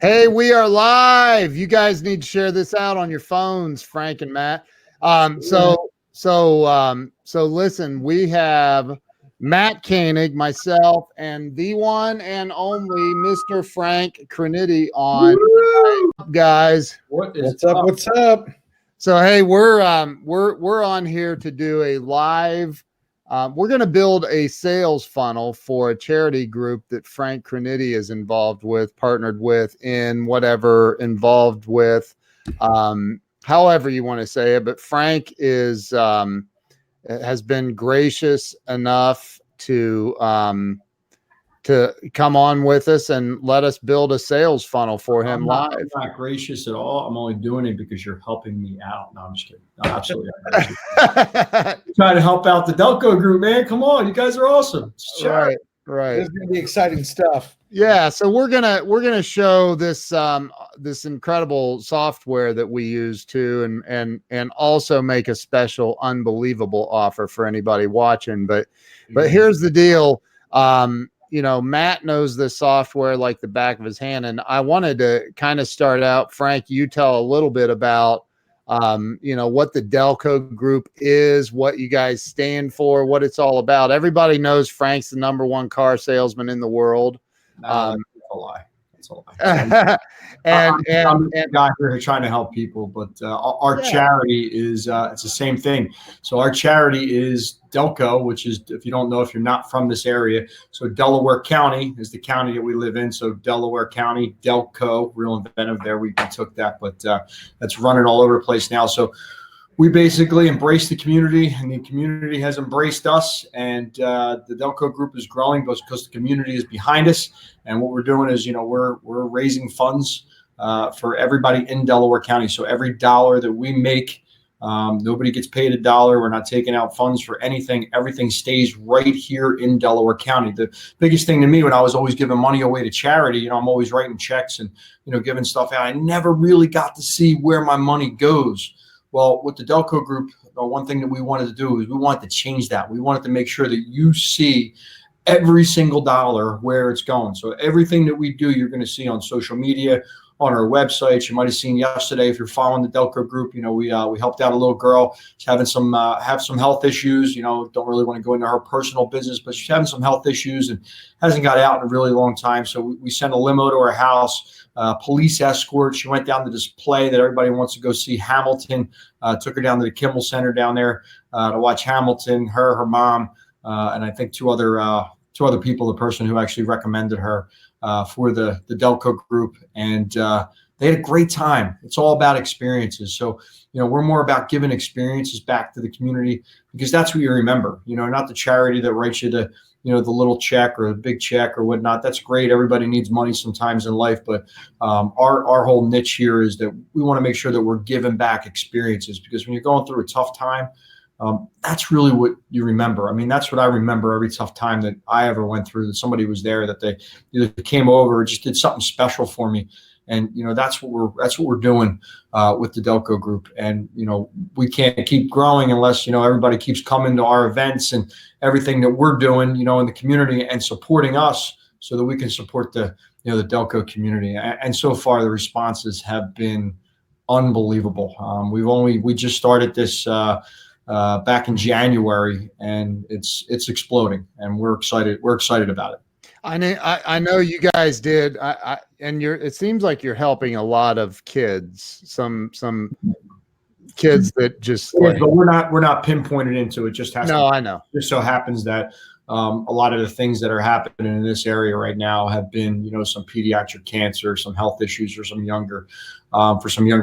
Hey, we are live. You guys need to share this out on your phones, Frank and Matt. So listen, we have Matt Koenig, myself, and the one and only Mr. Frank Crinite on tonight, guys. What's up? What's up? So hey, we're on here to do a live. We're going to build a sales funnel for a charity group that Frank Crinite is involved with, partnered with, in whatever involved with, however you want to say it. But Frank has been gracious enough to come on with us and let us build a sales funnel for him live. I'm not gracious at all. I'm only doing it because you're helping me out. No, I'm just kidding. No, absolutely. Trying to help out the Delco group, man. Come on, you guys are awesome. Right. This is gonna be exciting stuff. Yeah, so we're gonna show this this incredible software that we use too, and also make a special unbelievable offer for anybody watching. But here's the deal. You know, Matt knows this software like the back of his hand, and I wanted to kind of start out. Frank, you tell a little bit about you know, what the Delco group is, what you guys stand for, what it's all about. Everybody knows Frank's the #1 car salesman in the world. That's a lie. That's a lie. I'm the guy here trying to help people, but our charity is it's the same thing. So our charity is Delco, which is, if you don't know, if you're not from this area, so Delaware County is the county that we live in. So Delaware County, Delco, real inventive there. We took that, but that's running all over the place now. So we basically embrace the community, and the community has embraced us, and the Delco group is growing because the community is behind us. And what we're doing is, you know, we're raising funds for everybody in Delaware County. So every dollar that we make, nobody gets paid a dollar. We're not taking out funds for anything. Everything stays right here in Delaware County. The biggest thing to me when I was always giving money away to charity, you know, I'm always writing checks and, you know, giving stuff out. I never really got to see where my money goes. Well, with the Delco group, one thing that we wanted to do is we wanted to change that. We wanted to make sure that you see every single dollar where it's going. So everything that we do, you're going to see on social media, on our website. You might have seen yesterday, if you're following the Delco group, you know, we helped out a little girl. She's having some health issues. You know, don't really want to go into her personal business, but she's having some health issues and hasn't got out in a really long time. So we sent a limo to her house, police escort. She went down to this play that everybody wants to go see, Hamilton. Took her down to the Kimmel Center down there to watch Hamilton. Her mom, and I think two other people. The person who actually recommended her for the Delco group, and they had a great time. It's all about experiences. So, you know, we're more about giving experiences back to the community, because that's what you remember, you know, not the charity that writes you the, you know, the little check or the big check or whatnot. That's great. Everybody needs money sometimes in life, but our whole niche here is that we want to make sure that we're giving back experiences, because when you're going through a tough time, that's really what you remember. I mean, that's what I remember every tough time that I ever went through, that somebody was there, that they either came over or just did something special for me. And, you know, that's what we're doing with the Delco group. And, you know, we can't keep growing unless, you know, everybody keeps coming to our events and everything that we're doing, you know, in the community and supporting us, so that we can support the, you know, the Delco community. And so far the responses have been unbelievable. We just started this back in January, and it's exploding, and we're excited. We're excited about it. I know you guys did. And it seems like you're helping a lot of kids, some kids that just but we're not pinpointed into it. Just has I know. Just so happens that a lot of the things that are happening in this area right now have been, you know, some pediatric cancer, some health issues for some younger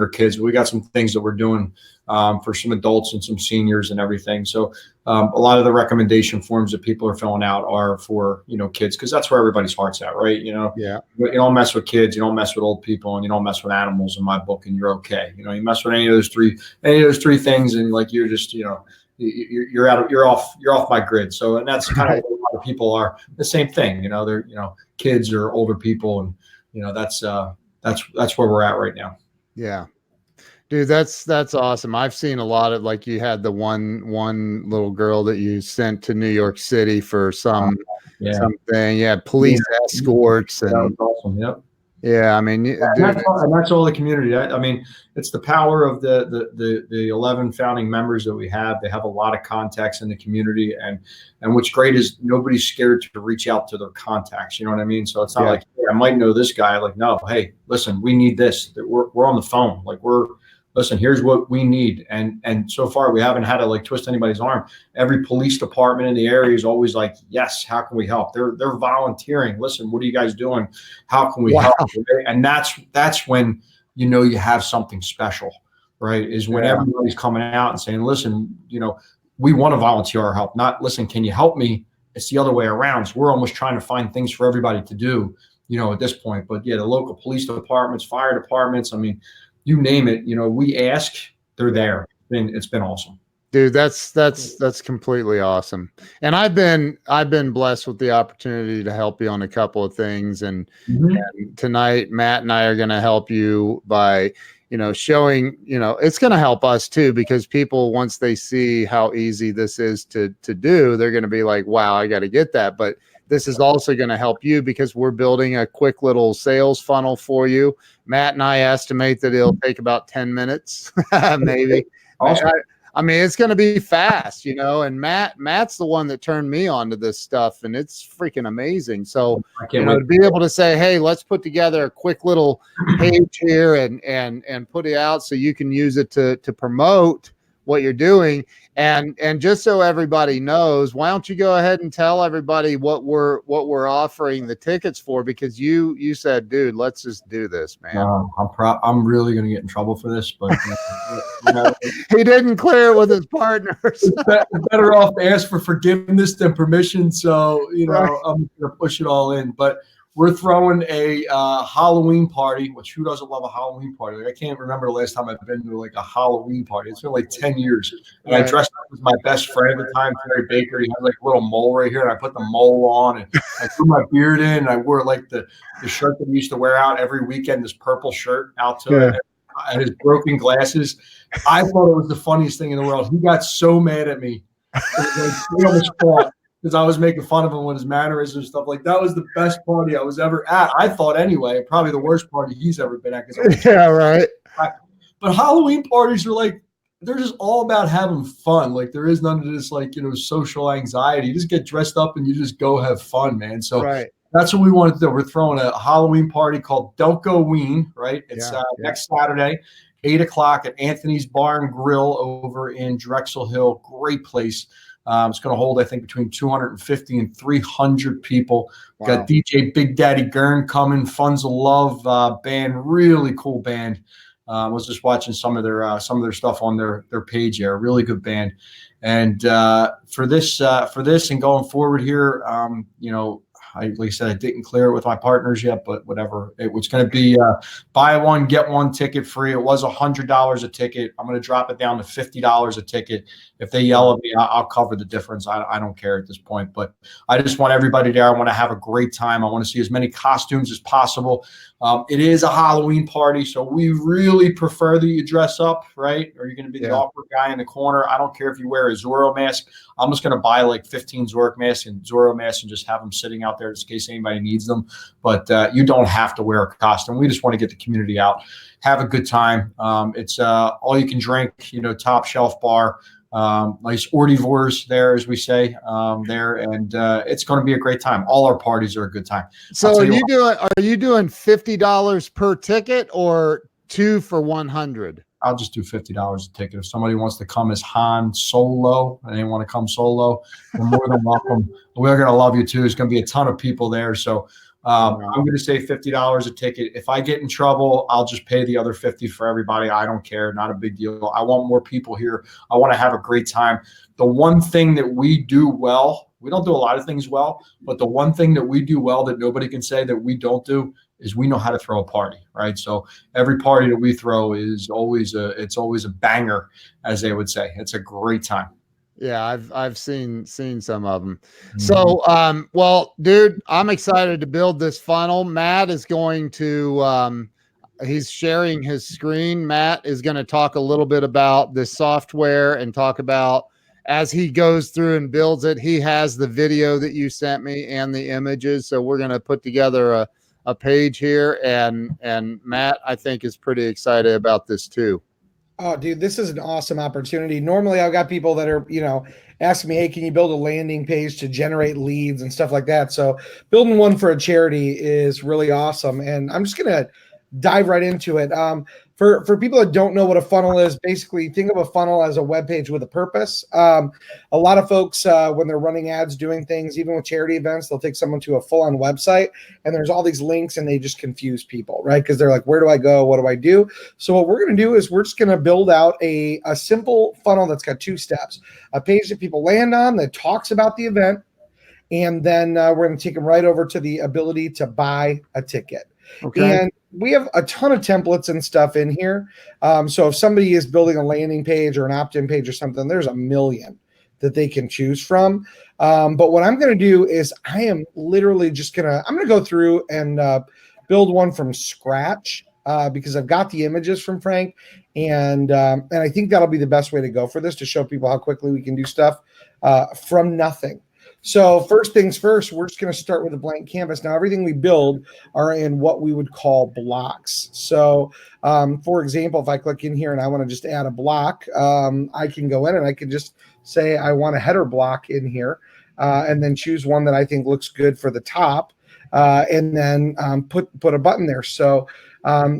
kids. We got some things that we're doing for some adults and some seniors and everything. So a lot of the recommendation forms that people are filling out are for, you know, kids, because that's where everybody's heart's at, right? You know, you don't mess with kids, you don't mess with old people, and you don't mess with animals in my book, and you're okay. You know, you mess with any of those three things, and like, you're just, you know, you're off my grid. So, and that's kind of what a lot of people are the same thing. You know, they're, you know, kids or older people, and, you know, that's where we're at right now. Yeah. Dude, that's awesome. I've seen a lot of, like, you had the one little girl that you sent to New York City for something. Yeah, police escorts, and that was awesome. Yep. Yeah, I mean, dude, And that's all the community. I mean, it's the power of the 11 founding members that we have. They have a lot of contacts in the community, and what's great is nobody's scared to reach out to their contacts. You know what I mean? So it's not like, hey, I might know this guy. Like, no, hey, listen, we need this. We're on the phone. Like, listen, here's what we need. And so far we haven't had to like twist anybody's arm. Every police department in the area is always like, yes, how can we help? They're volunteering. Listen, what are you guys doing? How can we help? And that's when you know you have something special, right? Is when everybody's coming out and saying, listen, you know, we want to volunteer our help. Not, listen, can you help me? It's the other way around. So we're almost trying to find things for everybody to do, you know, at this point. But yeah, the local police departments, fire departments, I mean, you name it, you know, we ask, they're there. It's been awesome. Dude, that's completely awesome. And I've been blessed with the opportunity to help you on a couple of things. And tonight, Matt and I are going to help you by, you know, showing, you know, it's going to help us too, because people, once they see how easy this is to do, they're going to be like, wow, I got to get that. But this is also going to help you because we're building a quick little sales funnel for you. Matt and I estimate that it'll take about 10 minutes, maybe. Awesome. I mean, it's going to be fast, you know, and Matt's the one that turned me on to this stuff, and it's freaking amazing. So, you know, to be able to say, hey, let's put together a quick little page here and put it out so you can use it to promote what you're doing. And just so everybody knows, why don't you go ahead and tell everybody what we're offering the tickets for? Because you said, dude, let's just do this, man. I'm really going to get in trouble for this, but you know, he didn't clear it with his partners. It's better off to ask for forgiveness than permission. So, you know, I'm going to push it all in, but we're throwing a Halloween party, which who doesn't love a Halloween party? Like, I can't remember the last time I've been to like a Halloween party. It's been like 10 years. And I dressed up with my best friend at the time, Terry Baker. He had like a little mole right here, and I put the mole on, and I threw my beard in, and I wore like the shirt that we used to wear out every weekend, this purple shirt out to it, and his broken glasses. I thought it was the funniest thing in the world. He got so mad at me. He almost fought. Because I was making fun of him with his mannerisms and stuff. Like, that was the best party I was ever at. I thought anyway, probably the worst party he's ever been at. Yeah, right. But Halloween parties are like, they're just all about having fun. Like, there is none of this, like, you know, social anxiety. You just get dressed up and you just go have fun, man. So that's what we wanted to do. We're throwing a Halloween party called Delco-ween, right? It's next Saturday, 8 o'clock at Anthony's Bar and Grill over in Drexel Hill. Great place. It's going to hold, I think, between 250 and 300 people. Wow. Got DJ Big Daddy Gurn coming, Funds of Love band, really cool band. I was just watching some of their stuff on their page here. Really good band. And for this and going forward here, you know, like I said, I didn't clear it with my partners yet, but whatever. It was going to be buy one, get one ticket free. It was $100 a ticket. I'm going to drop it down to $50 a ticket. If they yell at me, I'll cover the difference. I don't care at this point, but I just want everybody there. I want to have a great time. I want to see as many costumes as possible. It is a Halloween party, so we really prefer that you dress up, right? Or you're going to be the awkward guy in the corner. I don't care if you wear a Zorro mask. I'm just going to buy like 15 Zorro masks and just have them sitting out there just in case anybody needs them. But you don't have to wear a costume. We just want to get the community out, have a good time. It's all you can drink, you know, top shelf bar. Nice hors there, as we say, there, and it's going to be a great time. All our parties are a good time. So are you doing $50 per ticket or 2 for 100? I'll just do $50 a ticket. If somebody wants to come as Han Solo and they want to come solo, you're more than welcome. We're going to love you too. There's going to be a ton of people there. So I'm going to say $50 a ticket. If I get in trouble, I'll just pay the other $50 for everybody. I don't care. Not a big deal. I want more people here. I want to have a great time. The one thing that we do well, we don't do a lot of things well, but the one thing that we do well that nobody can say that we don't do is we know how to throw a party, right? So every party that we throw is always a banger, as they would say. It's a great time. Yeah, I've seen some of them. So, well, dude, I'm excited to build this funnel. Matt is going to, he's sharing his screen. Matt is going to talk a little bit about this software and talk about, as he goes through and builds it, he has the video that you sent me and the images. So we're going to put together a page here, and Matt, I think, is pretty excited about this too. Oh, dude, this is an awesome opportunity. Normally, I've got people that are, asking me, hey, can you build a landing page to generate leads and stuff like that? So building one for a charity is really awesome. And I'm just going to dive right into it. For people that don't know what a funnel is, basically think of a funnel as a web page with a purpose. A lot of folks, when they're running ads, doing things, even with charity events, they'll take someone to a full-on website and there's all these links and they just confuse people, right? Because they're like, where do I go? What do I do? So what we're going to do is we're just going to build out a simple funnel that's got 2 steps, a page that people land on that talks about the event, and then we're going to take them right over to the ability to buy a ticket. Okay. And we have a ton of templates and stuff in here. So if somebody is building a landing page or an opt-in page or something, there's a million that they can choose from. But what I'm going to do is I am literally just I'm going to go through and build one from scratch because I've got the images from Frank. And I think that'll be the best way to go for this, to show people how quickly we can do stuff from nothing. So first things first, we're just going to start with a blank canvas. Now, everything we build are in what we would call blocks. So, for example, if I click in here and I want to just add a block, I can go in and I can just say I want a header block in here, and then choose one that I think looks good for the top, and then put a button there. So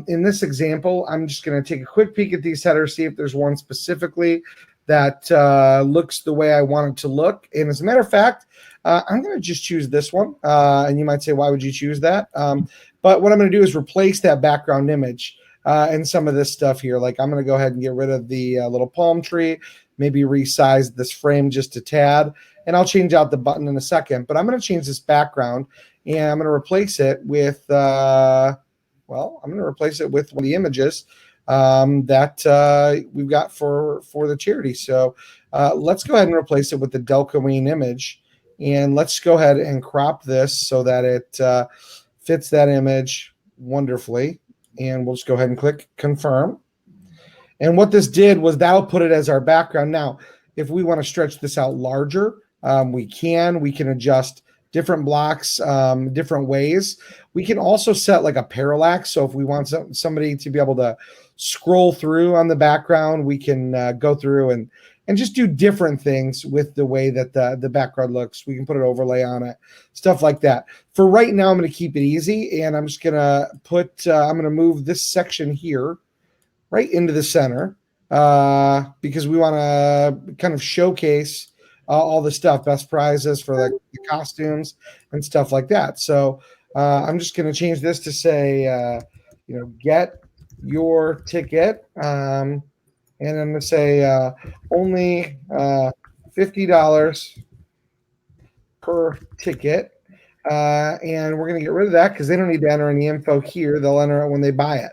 in this example, I'm just going to take a quick peek at these headers, see if there's one specifically that looks the way I want it to look. And as a matter of fact, I'm going to just choose this one. And you might say, why would you choose that? But what I'm going to do is replace that background image and some of this stuff here. Like I'm going to go ahead and get rid of the little palm tree, maybe resize this frame just a tad, and I'll change out the button in a second. But I'm going to change this background, and I'm going to replace it with, I'm going to replace it with one of the images that we've got for the charity. So let's go ahead and replace it with the Delcoene image, and let's go ahead and crop this so that it fits that image wonderfully. And we'll just go ahead and click confirm. And what this did was that'll put it as our background. Now, if we want to stretch this out larger, we can adjust different blocks different ways. We can also set like a parallax. So if we want somebody to be able to scroll through on the background, we can go through and just do different things with the way that the background looks. We can put an overlay on it, stuff like that. For right now, I'm going to keep it easy, and I'm just going to I'm going to move this section here right into the center because we want to kind of showcase all the stuff, best prizes for the costumes and stuff like that. So I'm just going to change this to say, get your ticket. And I'm going to say only $50 per ticket. And we're going to get rid of that because they don't need to enter any info here. They'll enter it when they buy it.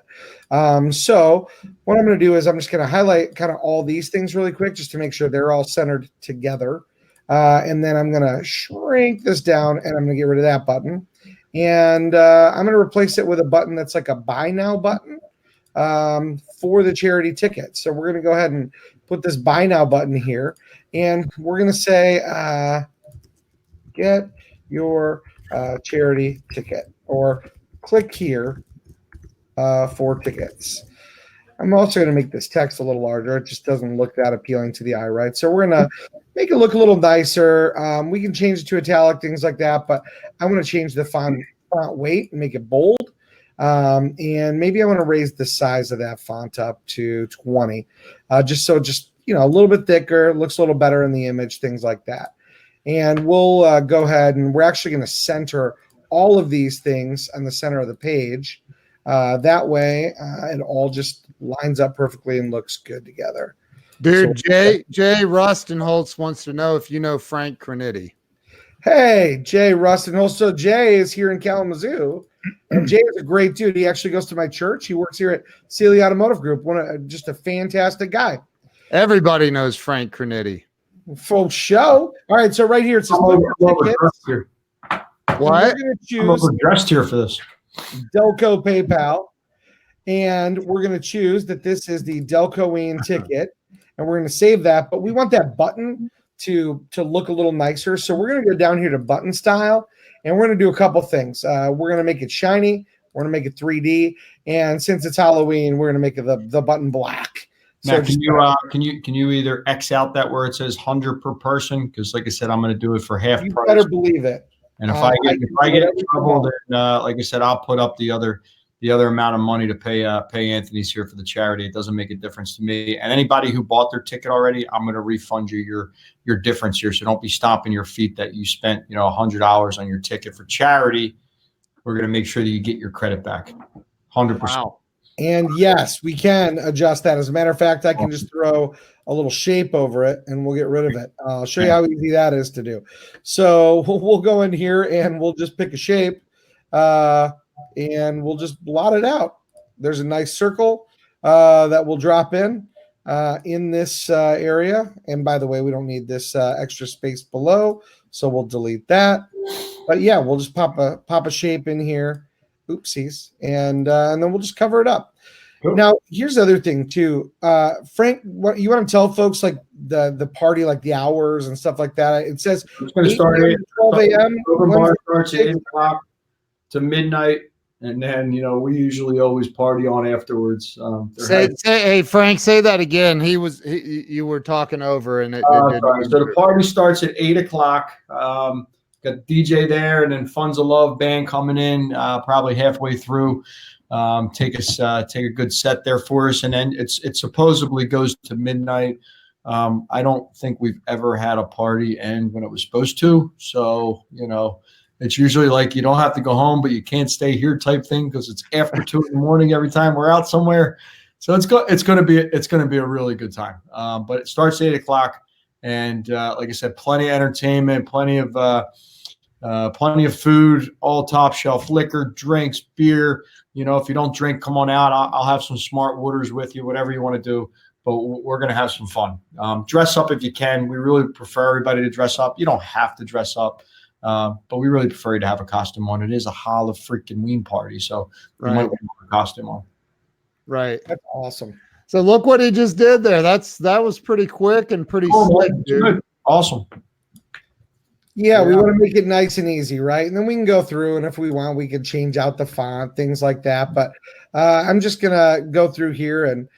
So what I'm going to do is I'm just going to highlight kind of all these things really quick just to make sure they're all centered together. And then I'm going to shrink this down, and I'm going to get rid of that button. And I'm going to replace it with a button that's like a buy now button for the charity ticket. So we're going to go ahead and put this buy now button here, and we're going to say get your charity ticket, or click here for tickets. I'm also going to make this text a little larger. It just doesn't look that appealing to the eye, right? So we're going to make it look a little nicer. We can change it to italic, things like that, but I want to change the font weight and make it bold. And maybe I want to raise the size of that font up to 20, just a little bit thicker, looks a little better in the image, things like that. And we'll go ahead, and we're actually going to center all of these things on the center of the page. That way, it all just lines up perfectly and looks good together. Dude, so, Jay Rustenholtz wants to know if you know Frank Crinite. Hey, Jay Rustenholtz. So Jay is here in Kalamazoo, and Jay is a great dude. He actually goes to my church. He works here at Sealy Automotive Group. Just a fantastic guy. Everybody knows Frank Crinite. Full show. All right, so right here it says here. What? We're going to choose I'm overdressed here for this. Delco PayPal, and we're going to choose that this is the Delcoene ticket, and we're going to save that. But we want that button to look a little nicer, so we're going to go down here to button style, and we're going to do a couple things. We're going to make it shiny. We're going to make it 3D, and since it's Halloween, we're going to make it the button black. Now, So can you either X out that where it says 100 per person? Because like I said, I'm going to do it for half you price. better believe it. And if I get in trouble, then like I said, I'll put up the other amount of money to pay Anthony's here for the charity. It doesn't make a difference to me. And anybody who bought their ticket already, I'm going to refund you your difference here. So don't be stomping your feet that you spent $100 on your ticket for charity. We're going to make sure that you get your credit back. 100%. Wow. And yes, we can adjust that. As a matter of fact, I can just throw a little shape over it and we'll get rid of it. I'll show you how easy that is to do. So we'll go in here and we'll just pick a shape and we'll just blot it out. There's a nice circle that will drop in this area. And by the way, we don't need this extra space below, so we'll delete that. But yeah, we'll just pop a shape in here. Oopsies, and then we'll just cover it up. Cool. Now, here's the other thing too, Frank. What you want to tell folks, like the party, like the hours and stuff like that? It says it's going to start at 12 a.m. Starts at 8 o'clock to midnight, and then we usually always party on afterwards. Hey Frank, say that again. You were talking over, and so the party starts at 8 o'clock. Got DJ there, and then Funds of Love band coming in probably halfway through. Take a good set there for us, and then it supposedly goes to midnight. I don't think we've ever had a party end when it was supposed to. So it's usually like you don't have to go home, but you can't stay here type thing because it's after 2 in the morning every time we're out somewhere. So it's going to be a really good time. But it starts at 8 o'clock, and like I said, plenty of entertainment, plenty of food, all top shelf liquor, drinks, beer. If you don't drink, come on out. I'll have some smart waters with you, whatever you want to do. But we're going to have some fun. Dress up if you can. We really prefer everybody to dress up. You don't have to dress up, but we really prefer you to have a costume on. It is a Halloween party, so you might want to have a costume on. Right. That's awesome. So look what he just did there. That was pretty quick and pretty slick, dude. Good. Awesome. Yeah, we want to make it nice and easy, right? And then we can go through, and if we want, we can change out the font, things like that. But I'm just gonna go through here and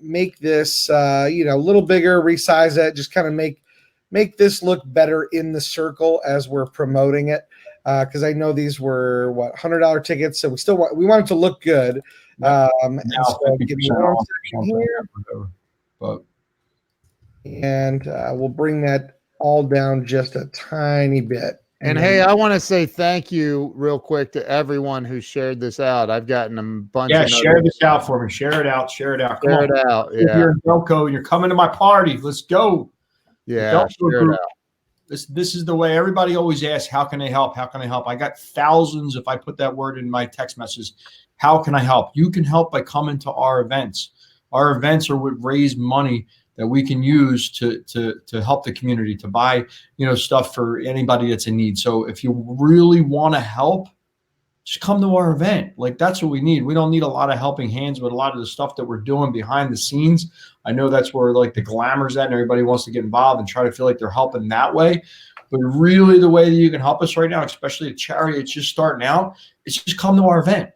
make this a little bigger, resize it, just kind of make this look better in the circle as we're promoting it. Because I know these were $100 tickets, so we want it to look good. And so give me 1 second here, and we'll bring that all down just a tiny bit. And hey, I want to say thank you real quick to everyone who shared this out. I've gotten a bunch. Yeah, share this out for me. Share it out. Share it out. Share it out. Yeah. If you're in Delco and you're coming to my party, let's go. Yeah. Share it out. This is the way everybody always asks, how can I help? How can I help? I got thousands if I put that word in my text message. How can I help? You can help by coming to our events. Our events are what raise money that we can use to help the community, to buy, stuff for anybody that's in need. So if you really want to help, just come to our event. Like, that's what we need. We don't need a lot of helping hands with a lot of the stuff that we're doing behind the scenes. I know that's where like the glamour's at and everybody wants to get involved and try to feel like they're helping that way. But really the way that you can help us right now, especially at charity, it's just starting out, it's just come to our event.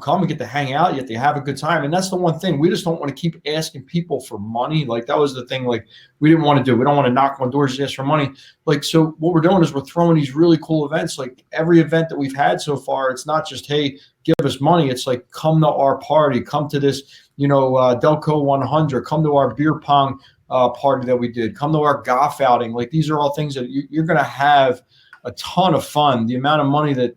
Come and get to hang out. You have to have a good time. And that's the one thing. We just don't want to keep asking people for money. Like, that was the thing, like, we didn't want to do. We don't want to knock on doors and ask for money. Like, so what we're doing is we're throwing these really cool events. Like, every event that we've had so far, it's not just, hey, give us money. It's like, come to our party. Come to this, Delco 100. Come to our beer pong party that we did. Come to our golf outing. Like, these are all things that you're going to have a ton of fun. The amount of money that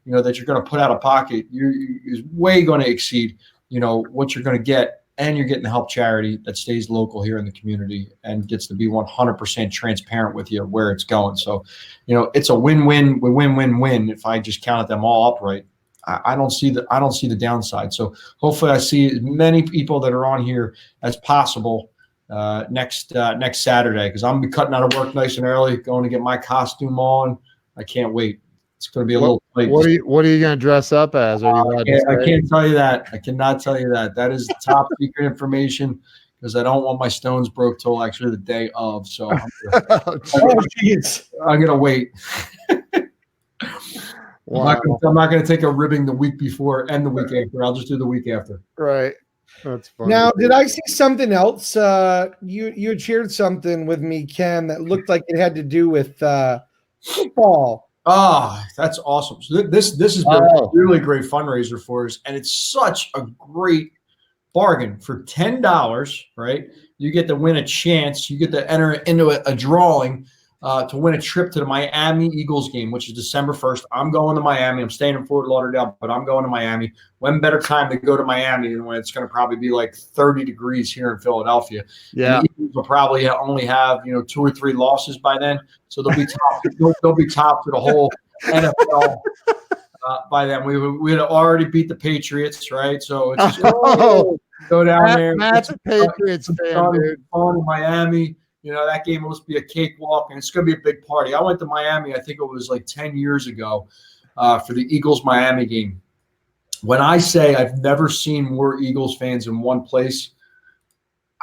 you're going to put out of pocket, is way going to exceed, what you're going to get. And you're getting to help charity that stays local here in the community and gets to be 100% transparent with you where it's going. So, it's a win-win if I just counted them all up right. I don't see the downside. So hopefully I see as many people that are on here as possible next Saturday, because I'm gonna be cutting out of work nice and early, going to get my costume on. I can't wait. It's going to be a little late. What are you going to dress up as? I can't tell you that. I cannot tell you that. That is top secret information, because I don't want my stones broke till actually the day of. So I'm going to wait. Wow. I'm not going to take a ribbing the week before and the week after. I'll just do the week after. Right. That's funny. Now, did I see something else? You had shared something with me, Ken, that looked like it had to do with football. That's awesome. So this has been a really great fundraiser for us, and it's such a great bargain for $10. Right, you get to win a chance. You get to enter into a drawing to win a trip to the Miami Eagles game, which is December 1st. I'm going to Miami. I'm staying in Fort Lauderdale, but I'm going to Miami. When better time to go to Miami than when it's going to probably be like 30 degrees here in Philadelphia? Yeah, and the Eagles will probably only have 2 or 3 losses by then, so they'll be top. they'll be top to the whole NFL. By then, we had already beat the Patriots, right? So it's go down there. Matt's a Patriots fan, dude. Fun in Miami. That game must be a cakewalk, and it's going to be a big party. I went to Miami, I think it was like 10 years ago, for the Eagles-Miami game. When I say I've never seen more Eagles fans in one place,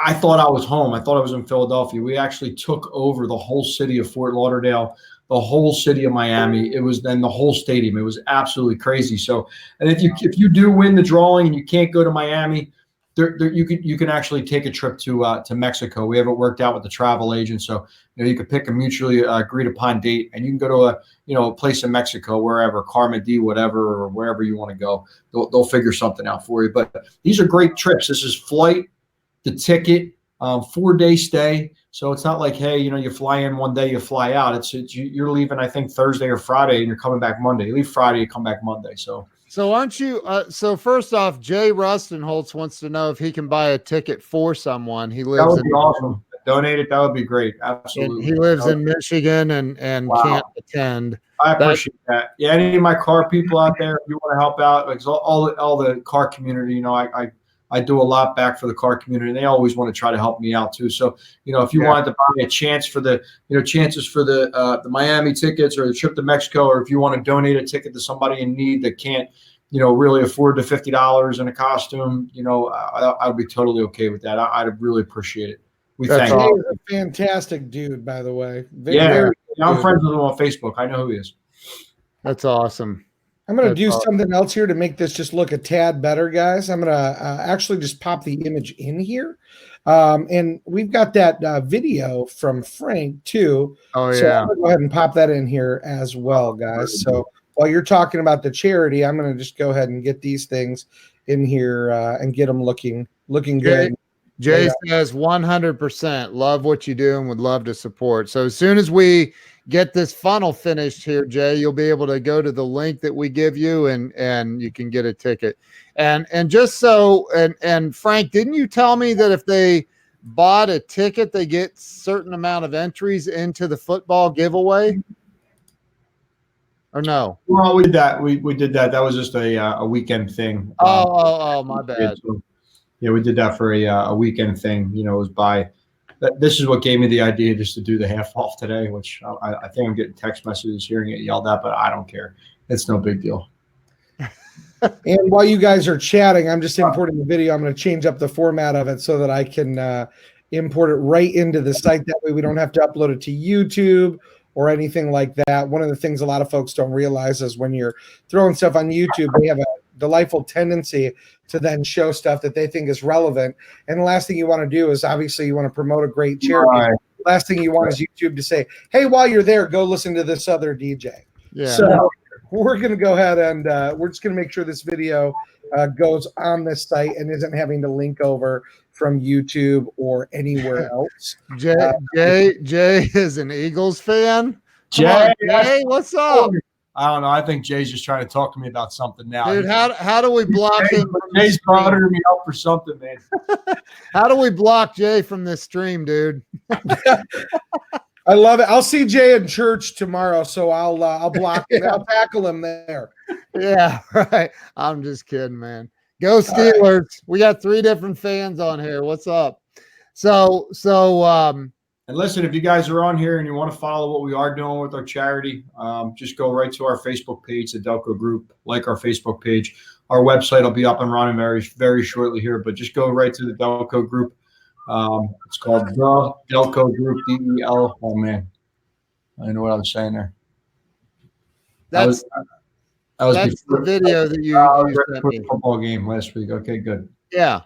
I thought I was home. I thought I was in Philadelphia. We actually took over the whole city of Fort Lauderdale, the whole city of Miami. It was then the whole stadium. It was absolutely crazy. So, and if you do win the drawing and you can't go to Miami, you can actually take a trip to Mexico. We have it worked out with the travel agent, so you can pick a mutually agreed upon date, and you can go to a place in Mexico, wherever, Carmody, whatever, or wherever you want to go. They'll figure something out for you. But these are great trips. This is flight, the ticket, 4-day stay. So it's not like, hey, you fly in one day, you fly out. You're leaving, I think, Thursday or Friday, and you're coming back Monday. You leave Friday, you come back Monday. So aren't you? So first off, Jay Rustenholtz wants to know if he can buy a ticket for someone. He lives. That would be awesome. Donate it. That would be great. Absolutely. He lives in Michigan and can't attend. I appreciate that. Yeah, any of my car people out there, if you want to help out, because all the car community, I do a lot back for the car community, and they always want to try to help me out too. So, if you wanted to buy a chance for chances for the Miami tickets or the trip to Mexico, or if you want to donate a ticket to somebody in need that can't, really afford the $50 in a costume, I'd be totally okay with that. I'd really appreciate it. Jay is a fantastic dude, by the way. I'm friends with him on Facebook. I know who he is. That's awesome. I'm going to do something else here to make this just look a tad better, guys. I'm going to actually just pop the image in here. And we've got that video from Frank, too. Oh, so yeah. I'm going to go ahead and pop that in here as well, guys. So while you're talking about the charity, I'm going to just go ahead and get these things in here and get them looking good. Jay says 100% love what you do and would love to support. So as soon as we get this funnel finished here, Jay, you'll be able to go to the link that we give you and you can get a ticket. And just so, and Frank, didn't you tell me that if they bought a ticket, they get certain amount of entries into the football giveaway? Or no? Well, we did that. We did that. That was just a weekend thing. Oh, my bad. Yeah, we did that for a weekend thing. It was this is what gave me the idea just to do the half off today, which I think I'm getting text messages hearing it yelled at, but I don't care. It's no big deal. And while you guys are chatting, I'm just importing the video. I'm going to change up the format of it so that I can import it right into the site. That way we don't have to upload it to YouTube or anything like that. One of the things a lot of folks don't realize is when you're throwing stuff on YouTube, they have a delightful tendency to then show stuff that they think is relevant. And the last thing you want to do is obviously you want to promote a great charity. Right. The last thing you want is YouTube to say, hey, while you're there, go listen to this other DJ. Yeah. So we're going to go ahead and we're just going to make sure this video goes on this site and isn't having to link over from YouTube or anywhere else. Jay is an Eagles fan. Jay, what's up? I don't know. I think Jay's just trying to talk to me about something now. Dude, how do we block him? Jay's buttering me up for something, man. How do we block Jay from this stream, dude? I love it. I'll see Jay in church tomorrow, so I'll block him. I'll tackle him there. Yeah, right. I'm just kidding, man. Go Steelers. Right. We got 3 different fans on here. What's up? So and listen, if you guys are on here and you want to follow what we are doing with our charity, just go right to our Facebook page, the Delco Group, like our Facebook page. Our website will be up and running very, very shortly here, but just go right to the Delco Group. It's called the Delco Group, DEL. Oh, man. I don't know what I was saying there. That's the video that you sent me. Football game last week. Okay, good. Yeah.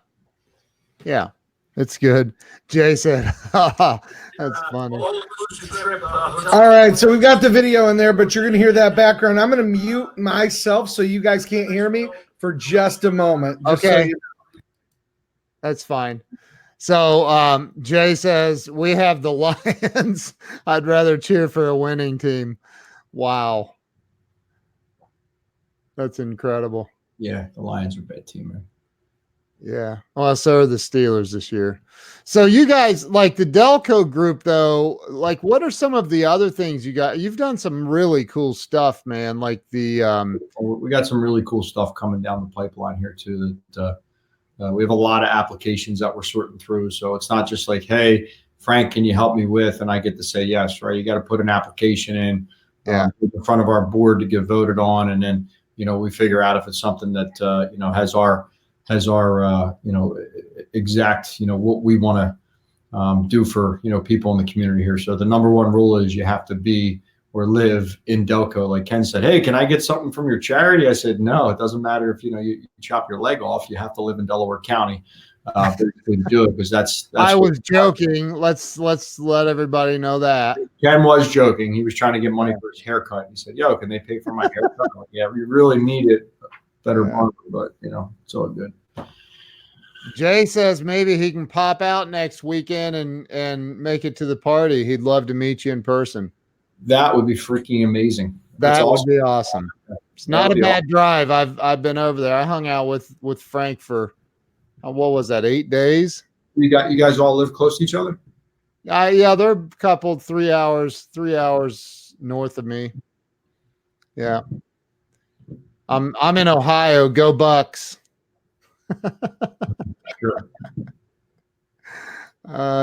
It's good. Jay said, that's funny. All right, so we've got the video in there, but you're going to hear that background. I'm going to mute myself so you guys can't hear me for just a moment. Okay. That's fine. So Jay says, we have the Lions. I'd rather cheer for a winning team. Wow. That's incredible. Yeah, the Lions are a bad team, man. Yeah. Well, so are the Steelers this year. So you guys, like the Delco group, though, like what are some of the other things you got? You've done some really cool stuff, man. Like we got some really cool stuff coming down the pipeline here too. That we have a lot of applications that we're sorting through. So it's not just like, hey, Frank, can you help me with? And I get to say yes, right? You got to put an application in front of our board to get voted on, and then we figure out if it's something that has our exact what we want to do for people in the community here. So the number one rule is you have to be or live in Delco. Like Ken said, hey, can I get something from your charity? I said, no, it doesn't matter if you chop your leg off. You have to live in Delaware County to do it, because that's I was joking. Let's let everybody know that. Ken was joking. He was trying to get money for his haircut. He said, yo, can they pay for my haircut? I'm like, yeah, we really need it. Better bargain, but it's all good. Jay says maybe he can pop out next weekend and make it to the party. He'd love to meet you in person. That would be freaking amazing. That would be awesome. It's not a bad drive. I've been over there. I hung out with Frank for what was that, 8 days? You guys all live close to each other? Yeah, they're coupled 3 hours north of me. Yeah. I'm in Ohio. Go Bucks. Sure.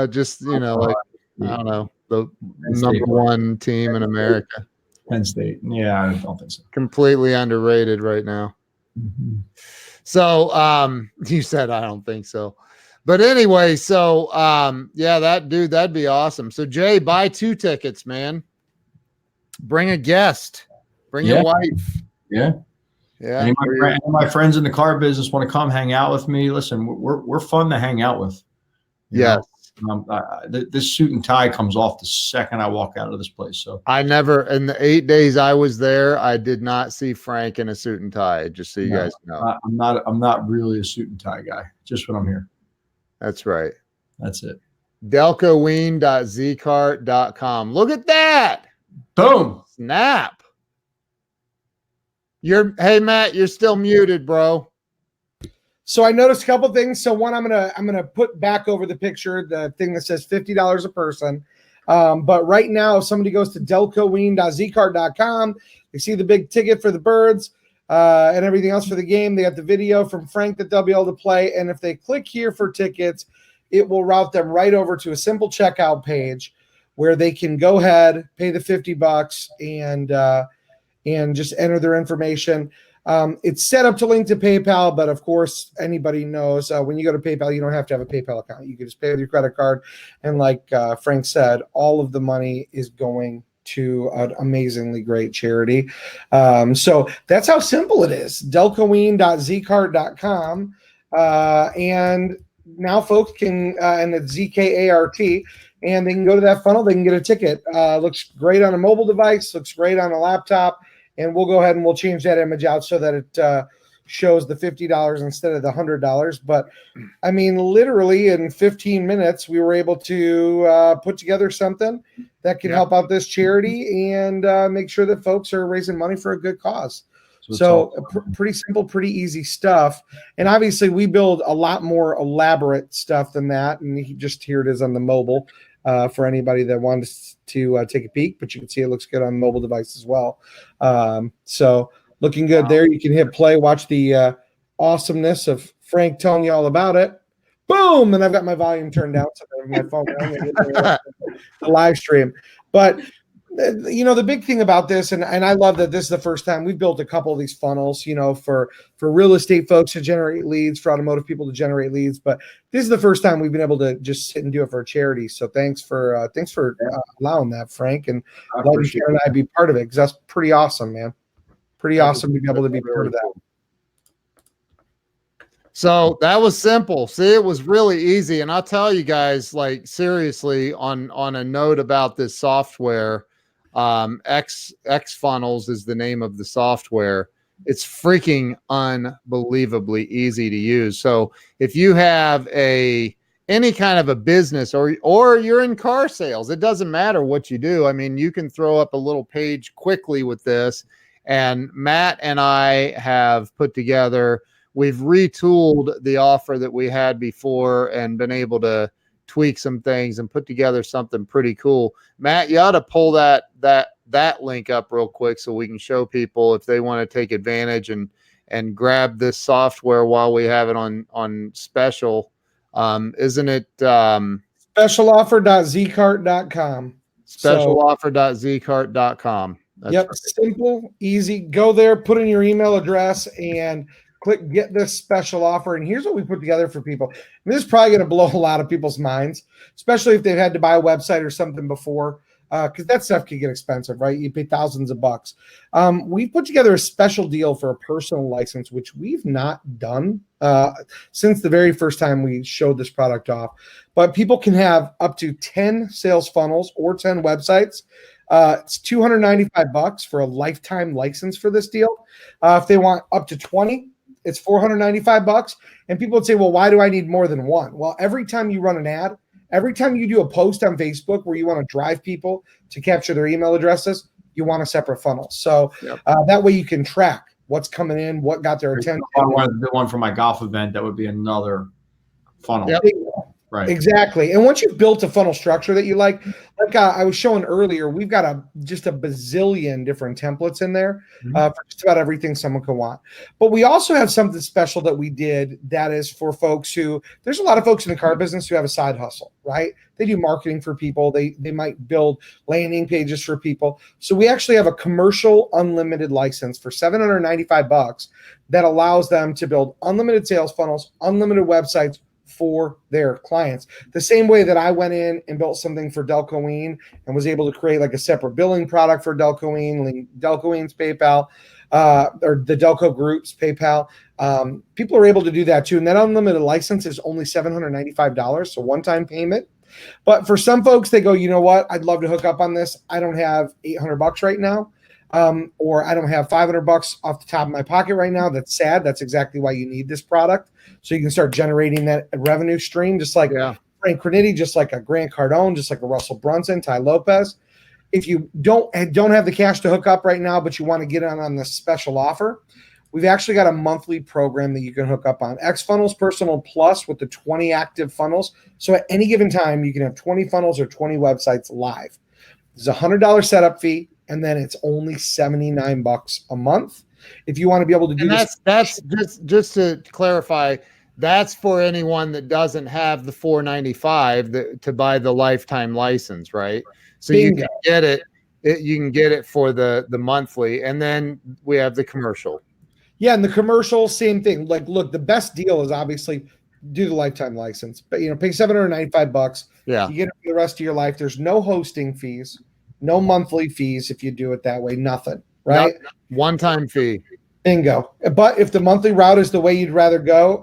Just like I don't know, the number one team in America. Penn State. Yeah, I don't think so. Completely underrated right now. Mm-hmm. So you said I don't think so. But anyway, so that'd be awesome. So Jay, buy 2 tickets, man. Bring a guest. Bring your wife. Yeah. Yeah. Any of my friends in the car business want to come hang out with me. Listen, we're fun to hang out with. Yes. This suit and tie comes off the second I walk out of this place. So I never, in the 8 days I was there, I did not see Frank in a suit and tie. Just so you guys know, I'm not really a suit and tie guy. Just when I'm here. That's right. That's it. delcoween.zcart.com. Look at that. Boom. Snap. Hey Matt, you're still muted, bro. So I noticed a couple things. So one, I'm gonna put back over the picture the thing that says $50 a person. But right now, if somebody goes to delcoween.zcart.com, they see the big ticket for the birds and everything else for the game. They got the video from Frank that they'll be able to play. And if they click here for tickets, it will route them right over to a simple checkout page where they can go ahead, pay the $50 and just enter their information. It's set up to link to PayPal, but of course, anybody knows when you go to PayPal, you don't have to have a PayPal account. You can just pay with your credit card. And like Frank said, all of the money is going to an amazingly great charity. So that's how simple it is. delcoween.zcart.com. And now folks can, and it's ZKART, and they can go to that funnel. They can get a ticket. Looks great on a mobile device, looks great on a laptop. And we'll go ahead and we'll change that image out so that it shows the $50 instead of the $100. But I mean, literally in 15 minutes, we were able to put together something that can help out this charity and make sure that folks are raising money for a good cause. So pretty simple, pretty easy stuff. And obviously we build a lot more elaborate stuff than that. And here it is on the mobile for anybody that wants to take a peek, but you can see it looks good on mobile device as well. So looking good there. You can hit play, watch the awesomeness of Frank telling you all about it. Boom! And I've got my volume turned down so that my phone the live stream. But the big thing about this, and I love that this is the first time we've built a couple of these funnels, for real estate folks to generate leads, for automotive people to generate leads. But this is the first time we've been able to just sit and do it for a charity. So thanks for allowing that, Frank, and letting Sharon and I be part of it, because that's pretty awesome, man. pretty awesome to be able to be part of that. Cool. So that was simple. See, it was really easy. And I'll tell you guys, like, seriously, on a note about this software, X Funnels is the name of the software. It's freaking unbelievably easy to use. So if you have any kind of a business or you're in car sales, it doesn't matter what you do. I mean, you can throw up a little page quickly with this. And Matt and I have put together, we've retooled the offer that we had before and been able to tweak some things and put together something pretty cool. Matt, you ought to pull that link up real quick so we can show people if they want to take advantage and grab this software while we have it on special. Isn't it specialoffer.zcart.com? Specialoffer.zcart.com. Yep, right. Simple, easy. Go there, put in your email address, and click get this special offer. And here's what we put together for people. I mean, this is probably going to blow a lot of people's minds, especially if they've had to buy a website or something before, because that stuff can get expensive, right? You pay thousands of bucks. We put together a special deal for a personal license, which we've not done since the very first time we showed this product off. But people can have up to 10 sales funnels or 10 websites. It's $295 for a lifetime license for this deal. If they want up to 20, it's $495. And people would say, well, why do I need more than one? Well, every time you run an ad, every time you do a post on Facebook where you want to drive people to capture their email addresses, you want a separate funnel. So that way you can track what's coming in, what got their attention. The one for my golf event, that would be another funnel. Yep. Right. Exactly. And once you've built a funnel structure that you like I was showing earlier, we've got just a bazillion different templates in there for just about everything someone can want. But we also have something special that we did that is for folks there's a lot of folks in the car business who have a side hustle, right? They do marketing for people. They might build landing pages for people. So we actually have a commercial unlimited license for $795 that allows them to build unlimited sales funnels, unlimited websites for their clients. The same way that I went in and built something for Delcoene and was able to create like a separate billing product for Delcoene's PayPal, or the Delco Group's PayPal. People are able to do that too. And that unlimited license is only $795, so one-time payment. But for some folks, they go, you know what? I'd love to hook up on this. I don't have $800 right now. Or I don't have $500 off the top of my pocket right now. That's sad. That's exactly why you need this product. So you can start generating that revenue stream, just like Frank Crinite, just like a Grant Cardone, just like a Russell Brunson, Ty Lopez. If you don't have the cash to hook up right now, but you want to get on this special offer, we've actually got a monthly program that you can hook up on. X Funnels Personal Plus with the 20 active funnels. So at any given time, you can have 20 funnels or 20 websites live. There's a $100 setup fee. And then it's only $79 a month. If you want to be able to do that's just to clarify, that's for anyone that doesn't have the $495 to buy the lifetime license, right? So Bingo. You can get it. You can get it for the monthly, and then we have the commercial. Yeah, and the commercial, same thing. Like, look, the best deal is obviously do the lifetime license, but pay $795. Yeah, you get it for the rest of your life. There's no hosting fees. No monthly fees if you do it that way. Nothing, right? One-time fee. Bingo. But if the monthly route is the way you'd rather go,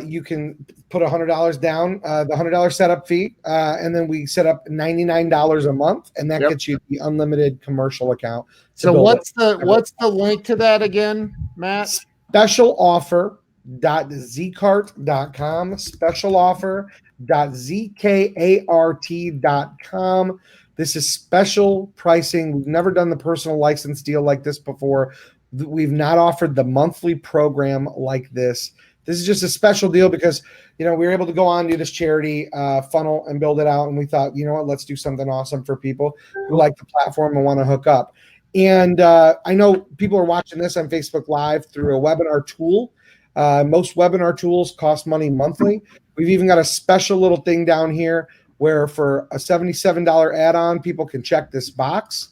you can put $100 down, the $100 setup fee, and then we set up $99 a month, and that gets you the unlimited commercial account. So what's the link to that again, Matt? Specialoffer.zcart.com. Specialoffer.zkart.com. This is special pricing. We've never done the personal license deal like this before. We've not offered the monthly program like this. This is just a special deal because, we were able to go on to this charity funnel and build it out. And we thought, you know what, let's do something awesome for people who like the platform and want to hook up. And I know people are watching this on Facebook Live through a webinar tool. Most webinar tools cost money monthly. We've even got a special little thing down here where for a $77 add-on, people can check this box.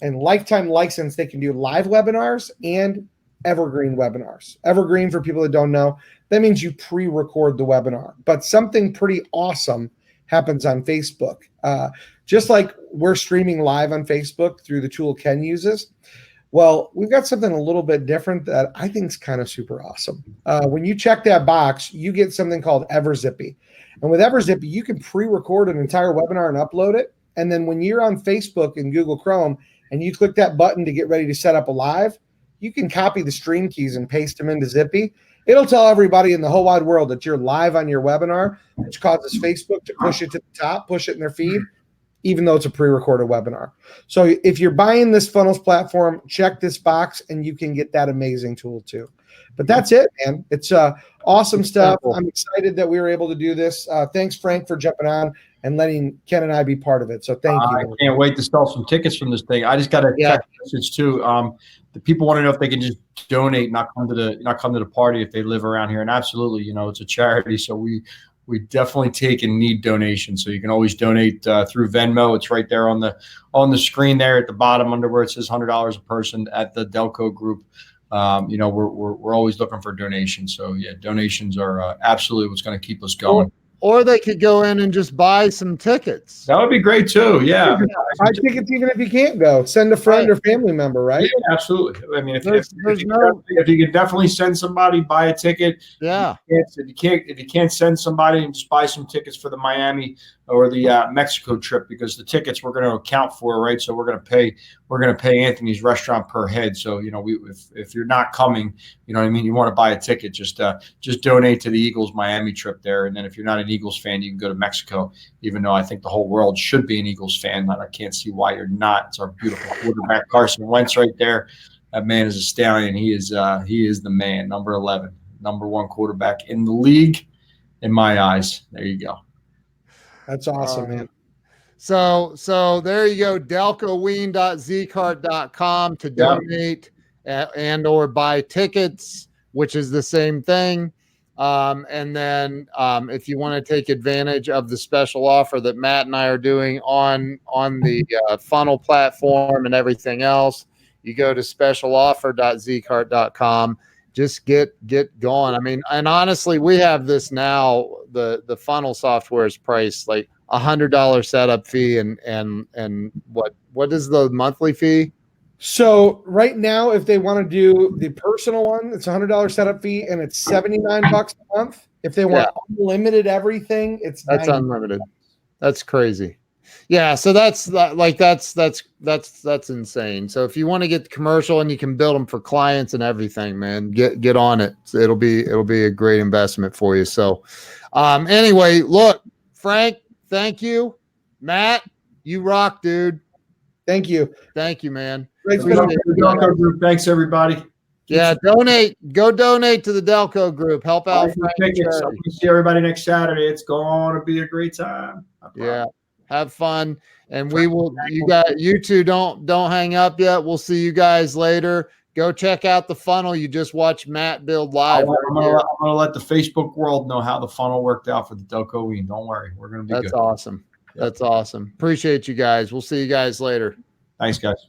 And lifetime license, they can do live webinars and evergreen webinars. Evergreen, for people that don't know, that means you pre-record the webinar. But something pretty awesome happens on Facebook. Just like we're streaming live on Facebook through the tool Ken uses, Well, we've got something a little bit different that I think is kind of super awesome. When you check that box, you get something called EverZippy. And with EverZippy, you can pre-record an entire webinar and upload it. And then when you're on Facebook and Google Chrome and you click that button to get ready to set up a live, you can copy the stream keys and paste them into Zippy. It'll tell everybody in the whole wide world that you're live on your webinar, which causes Facebook to push it to the top, push it in their feed, even though it's a pre-recorded webinar. So if you're buying this funnels platform, check this box and you can get that amazing tool too. But that's it, man. It's awesome stuff. I'm excited that we were able to do this. Thanks, Frank, for jumping on and letting Ken and I be part of it. So thank you. I can't wait to sell some tickets from this thing. I just got a text message too. The people want to know if they can just donate, not come to the party if they live around here. And absolutely, it's a charity, so we definitely take and need donations. So you can always donate through Venmo. It's right there on the screen there at the bottom under where it says $100 a person at the Delco Group. We're always looking for donations. So yeah, donations are absolutely what's going to keep us going. Or they could go in and just buy some tickets. That would be great too. Yeah. Buy tickets even if you can't go. Send a friend or family member, right? Yeah, absolutely. I mean, if you can definitely send somebody, buy a ticket. Yeah. If you can't send somebody, and just buy some tickets for the Miami or the Mexico trip, because the tickets we're going to account for, right? So we're going to pay Anthony's restaurant per head. So if you're not coming, you want to buy a ticket, just donate to the Eagles Miami trip there. And then if you're not an Eagles fan, you can go to Mexico, even though I think the whole world should be an Eagles fan. I can't see why you're not. It's our beautiful quarterback, Carson Wentz, right there. That man is a stallion. He is the man, number 11, number 1 quarterback in the league, in my eyes. There you go. That's awesome, man. So there you go, delcoween.zcart.com to donate and or buy tickets, which is the same thing. And then if you want to take advantage of the special offer that Matt and I are doing on the funnel platform and everything else, you go to specialoffer.zcart.com. Just get going. I mean, and honestly, we have this now. The funnel software is priced like $100 setup fee, and what is the monthly fee? So right now, if they want to do the personal one, it's $100 setup fee, and it's $79 a month. If they want unlimited everything, that's unlimited. That's crazy. Yeah, so that's insane. So if you want to get the commercial and you can build them for clients and everything, man, get on it. It'll be a great investment for you. So anyway, look, Frank, thank you. Matt, you rock, dude. Thank you. Thank you, man. Delco Group. Thanks, everybody. Yeah, go donate to the Delco Group. Help out Frank. See everybody next Saturday. It's going to be a great time. Yeah. Have fun, and we will. You two don't hang up yet. We'll see you guys later. Go check out the funnel. You just watched Matt build live. I'm gonna let the Facebook world know how the funnel worked out for the Delco Ween. Don't worry, we're gonna be good. That's awesome. That's awesome. Appreciate you guys. We'll see you guys later. Thanks, guys.